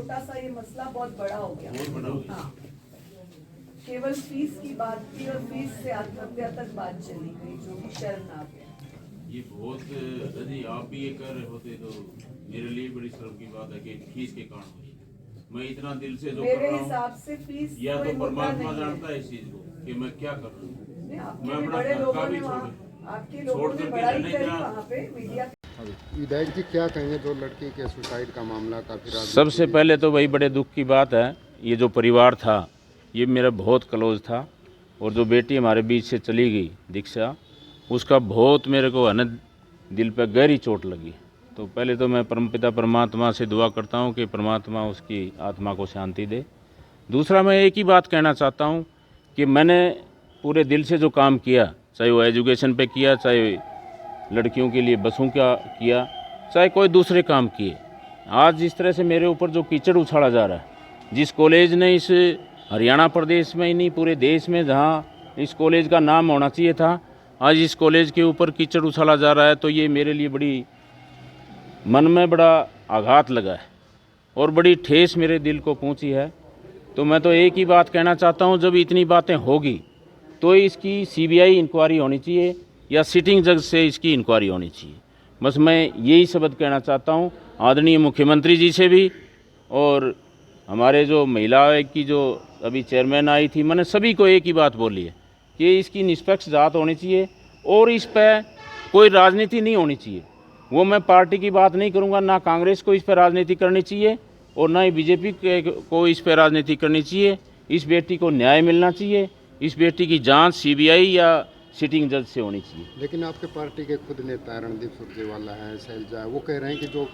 छोटा सा ये मसला बहुत बड़ा हो गया। बहुत बड़ा हो गया। हाँ, केवल फीस की बात थी और फीस से आत्महत्या तक बात चली गई, जो कि शर्मनाक है। ये बहुत यदि आप भी ये कर रहे होते तो मेरे लिए बड़ी शर्म की बात है कि फीस के कारण हुई। मैं इतना दिल से जो कर मेरे रहा हूँ, हिसाब से फीस या तो कोई मुद्दा परमात्मा नहीं जानता है। है इस चीज को कि मैं क्या कर रहा हूँ। आपके मैं भी अपना बड़े घर लोगों का भी ने वहाँ, आपके लोगों छोड़ ने करके बड़ाई रहने करी का। वहाँ पे मीडिया। विधायक जी क्या कहेंगे जो लड़की के सुसाइड का मामला काफी सबसे पहले तो वही बड़े दुख की बात है, ये जो परिवार था ये मेरा बहुत क्लोज था, और जो बेटी हमारे बीच से चली गई दीक्षा, उसका बहुत मेरे को है ना दिल पर गहरी चोट लगी। तो पहले तो मैं परमपिता परमात्मा से दुआ करता हूँ कि परमात्मा उसकी आत्मा को शांति दे। दूसरा मैं एक ही बात कहना चाहता हूँ कि मैंने पूरे दिल से जो काम किया, चाहे वो एजुकेशन पे किया, चाहे लड़कियों के लिए बसों का किया, चाहे कोई दूसरे काम किए, आज जिस तरह से मेरे ऊपर जो कीचड़ उछाला जा रहा है, जिस कॉलेज ने इस हरियाणा प्रदेश में ही नहीं पूरे देश में जहाँ इस कॉलेज का नाम होना चाहिए था, आज इस कॉलेज के ऊपर कीचड़ उछाला जा रहा है, तो ये मेरे लिए बड़ी मन में बड़ा आघात लगा है और बड़ी ठेस मेरे दिल को पहुंची है। तो मैं तो एक ही बात कहना चाहता हूं, जब इतनी बातें होगी तो इसकी सीबीआई इंक्वायरी होनी चाहिए या सिटिंग जज से इसकी इंक्वायरी होनी चाहिए। बस मैं यही शब्द कहना चाहता हूं आदरणीय मुख्यमंत्री जी से भी, और हमारे जो महिला आयोग की जो अभी चेयरमैन आई थी, मैंने सभी को एक ही बात बोली है कि इसकी निष्पक्ष जांच होनी चाहिए और इस पर कोई राजनीति नहीं होनी चाहिए। वो मैं पार्टी की बात नहीं करूँगा, ना कांग्रेस को इस पर राजनीति करनी चाहिए और ना ही बीजेपी को इस पर राजनीति करनी चाहिए। इस बेटी को न्याय मिलना चाहिए, इस बेटी की जांच सीबीआई या सिटिंग जज से होनी चाहिए। लेकिन आपके पार्टी के खुद नेता रणदीप सुरजेवाला हैं, शैलजा, वो कह रहे हैं कि जो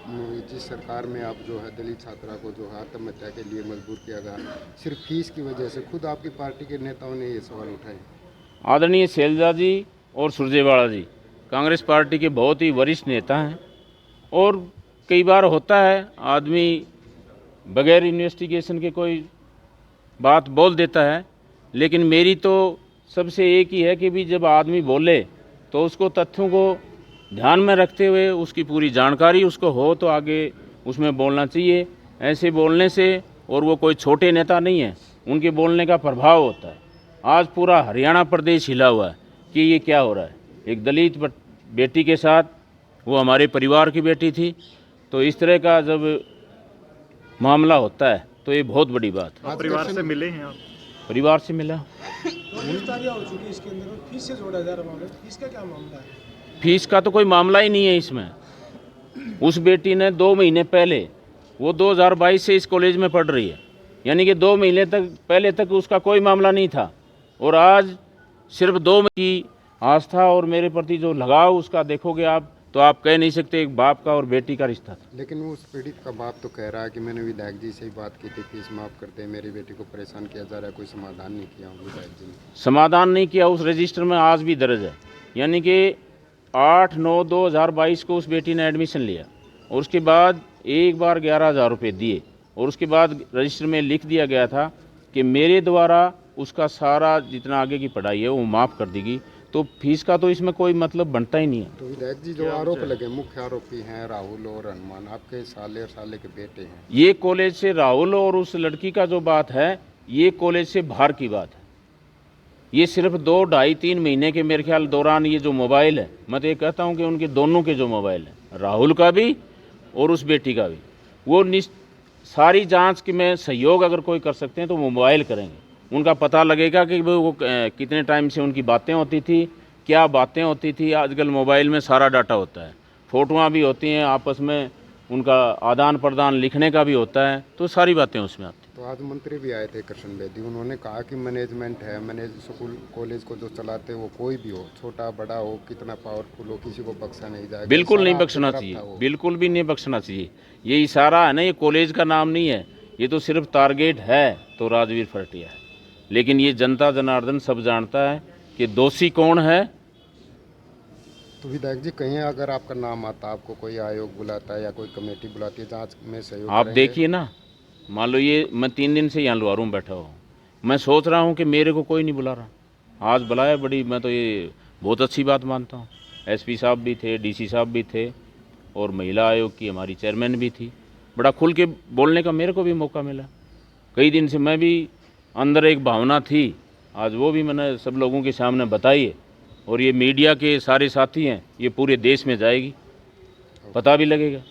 जिस सरकार में आप जो है दलित छात्रा को जो है आत्महत्या के लिए मजबूर किया गया सिर्फ फीस की वजह से, खुद आपकी पार्टी के नेताओं ने ये सवाल उठाए। आदरणीय शैलजा जी और सुरजेवाला जी कांग्रेस पार्टी के बहुत ही वरिष्ठ नेता हैं, और कई बार होता है आदमी बगैर इन्वेस्टिगेशन के कोई बात बोल देता है, लेकिन मेरी तो सबसे एक ही है कि भी जब आदमी बोले तो उसको तथ्यों को ध्यान में रखते हुए उसकी पूरी जानकारी उसको हो तो आगे उसमें बोलना चाहिए। ऐसे बोलने से, और वो कोई छोटे नेता नहीं है, उनके बोलने का प्रभाव होता है। आज पूरा हरियाणा प्रदेश हिला हुआ है कि ये क्या हो रहा है, एक दलित बेटी के साथ, वो हमारे परिवार की बेटी थी, तो इस तरह का जब मामला होता है तो ये बहुत बड़ी बात है। परिवार से मिले हैं आप? परिवार से मिला। गिरफ्तारियां हो चुकी है इसके अंदर, फीस से जोड़ा जा रहा है, फीस का क्या मामला है? फीस का तो कोई मामला ही नहीं है इसमें। उस बेटी ने 2 महीने पहले, वो 2022 से इस कॉलेज में पढ़ रही है, यानी कि 2 महीने तक पहले तक उसका कोई मामला नहीं था, और आज सिर्फ 2 महीने की आस्था और मेरे प्रति जो लगाव उसका देखोगे आप, तो आप कह नहीं सकते एक बाप का और बेटी का रिश्ता था। लेकिन उस पीड़ित का बाप तो कह रहा है कि मैंने विधायक जी से ही बात की थी, फीस माफ करते हैं, मेरी बेटी को परेशान किया जा रहा है, कोई समाधान नहीं किया विधायक जी ने। समाधान नहीं किया, उस रजिस्टर में आज भी दर्ज है, यानी कि 8/9/2022 को उस बेटी ने एडमिशन लिया, और उसके बाद एक बार 11,000 रुपये दिए, और उसके बाद रजिस्टर में लिख दिया गया था कि मेरे द्वारा उसका सारा जितना आगे की पढ़ाई है वो माफ़ कर देगी। तो फीस का तो इसमें कोई मतलब बनता ही नहीं है। तो विधायक जी जो आरोप लगे, मुख्य आरोपी हैं राहुल और हनुमान, आपके साले और साले के बेटे हैं। ये कॉलेज से राहुल और उस लड़की का जो बात है, ये कॉलेज से बाहर की बात है। ये सिर्फ 2, 2.5, 3 महीने के मेरे ख्याल दौरान ये जो मोबाइल है, मैं तो ये कहता हूँ कि उनके दोनों के जो मोबाइल है, राहुल का भी और उस बेटी का भी, वो सारी जांच की में सहयोग अगर कोई कर सकते हैं तो वो मोबाइल करेंगे। उनका पता लगेगा कि वो कितने टाइम से उनकी बातें होती थी, क्या बातें होती थी। आजकल मोबाइल में सारा डाटा होता है, फ़ोटोआँ भी होती हैं, आपस में उनका आदान प्रदान लिखने का भी होता है, तो सारी बातें उसमें आती हैं। तो आज मंत्री भी आए थे कृष्ण बेदी, उन्होंने कहा कि मैनेजमेंट है, स्कूल कॉलेज को जो चलाते वो कोई भी हो, छोटा बड़ा हो, कितना पावरफुल हो, किसी को बख्शा नहीं जाएगा। बिल्कुल नहीं बख्शना चाहिए, बिल्कुल भी नहीं बख्शना चाहिए। ये इशारा है ना, ये कॉलेज का नाम नहीं है, ये तो सिर्फ टारगेट है तो राजवीर फरटिया है, लेकिन ये जनता जनार्दन सब जानता है कि दोषी कौन है। तो विधायक जी कहीं अगर आपका नाम आता, आपको कोई आयोग बुलाता है या कोई कमेटी बुलाती है, जांच में सहयोग आप करेंगे? देखिए ना, मान लो ये मैं 3 दिन से यहाँ लुहारू में बैठा हूँ, मैं सोच रहा हूँ कि मेरे को कोई नहीं बुला रहा, आज बुलाया, बड़ी मैं तो ये बहुत अच्छी बात मानता हूँ। एसपी साहब भी थे, डीसी साहब भी थे, और महिला आयोग की हमारी चेयरमैन भी थी, बड़ा खुल के बोलने का मेरे को भी मौका मिला। कई दिन से मैं भी अंदर एक भावना थी, आज वो भी मैंने सब लोगों के सामने बताई है। और ये मीडिया के सारे साथी हैं, ये पूरे देश में जाएगी, पता भी लगेगा।